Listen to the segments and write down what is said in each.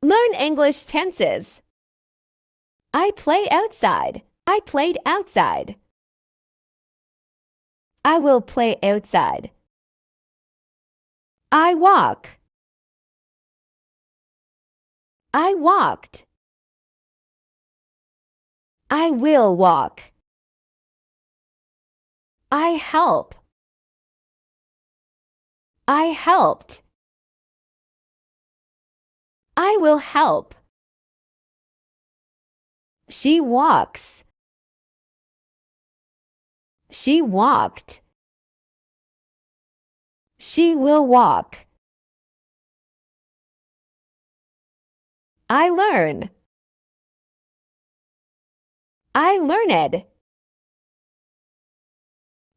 Learn English tenses. I play outside. I played outside. I will play outside. I walk. I walked. I will walk. I help. I helped. I will help. She walks. She walked. She will walk. I learn. I learned.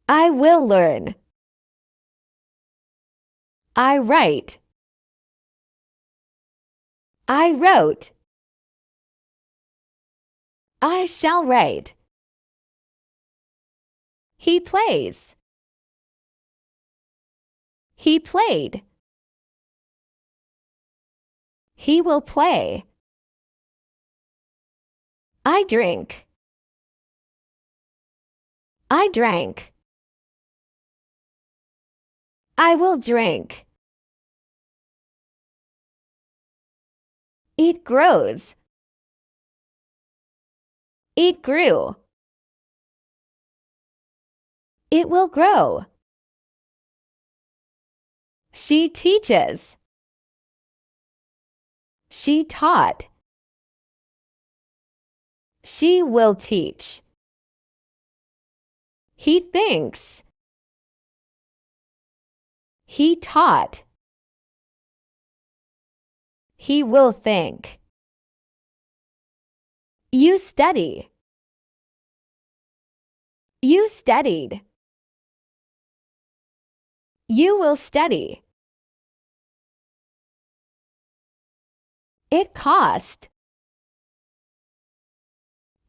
I will learn. I write. I wrote. I shall write. He plays. He played. He will play. I drink. I drank. I will drink. It grows. It grew. It will grow. She teaches. She taught. She will teach. He thinks. He taught. He will think. You study. You studied. You will study. It cost.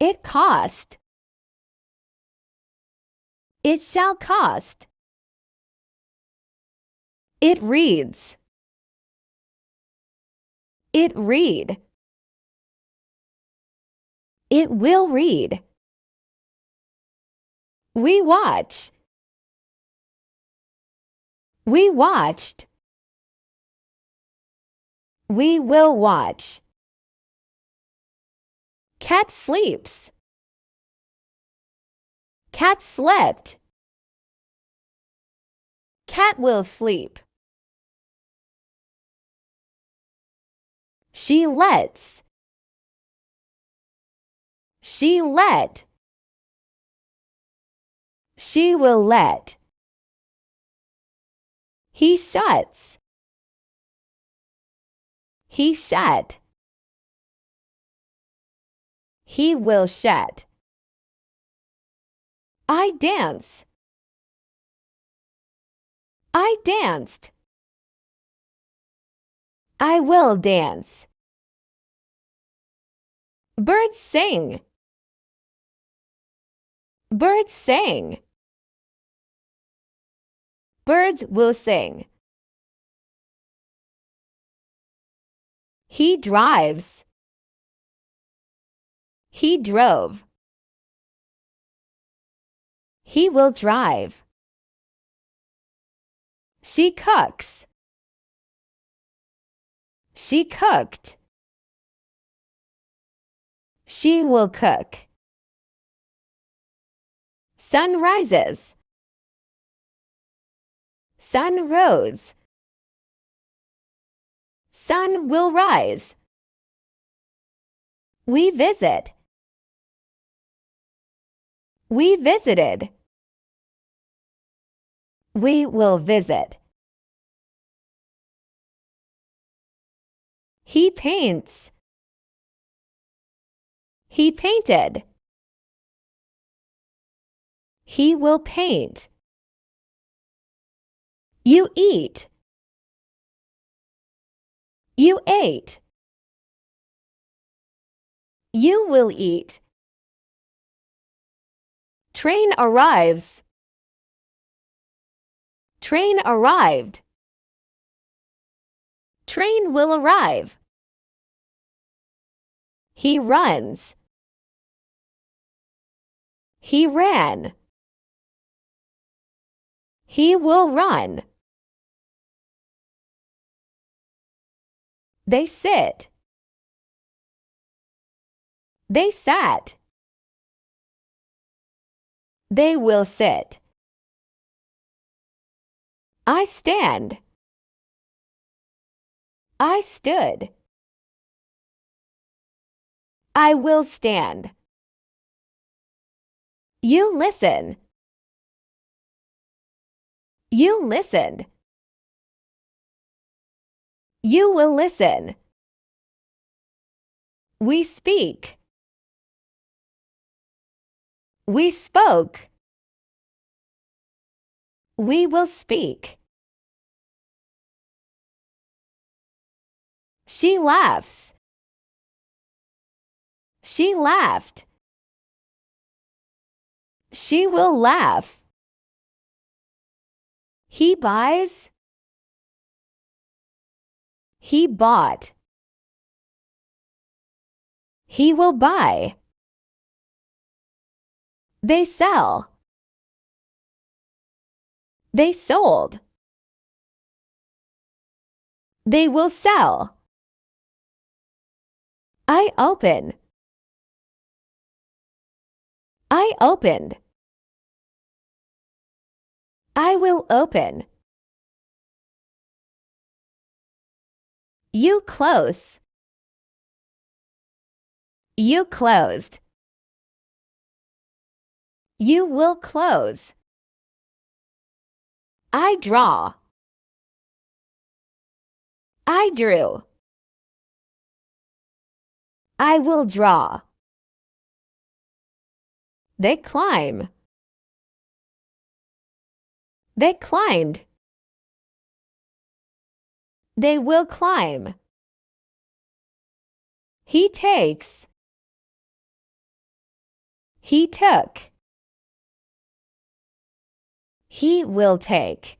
It cost. It shall cost. It reads. It read. It will read. We watch. We watched. We will watch. Cat sleeps. Cat slept. Cat will sleep. She lets. She let. She will let. He shuts. He shut. He will shut. I dance. I danced. I will dance. Birds sing. Birds sang. Birds will sing. He drives. He drove. He will drive. She cooks. She cooked. She will cook. Sun rises. Sun rose. Sun will rise. We visit. We visited. We will visit. He paints. He painted. He will paint. You eat. You ate. You will eat. Train arrives. Train arrived. Train will arrive. He runs. He ran. He will run. They sit. They sat. They will sit. I stand. I stood. I will stand. You listen. You listened. You will listen. We speak. We spoke. We will speak. She laughs. She laughed. She will laugh. He buys. He bought. He will buy. They sell. They sold. They will sell. I open. I opened. I will open. You close. You closed. You will close. I draw. I drew. I will draw. They climb. They climbed. They will climb. He takes. He took. He will take.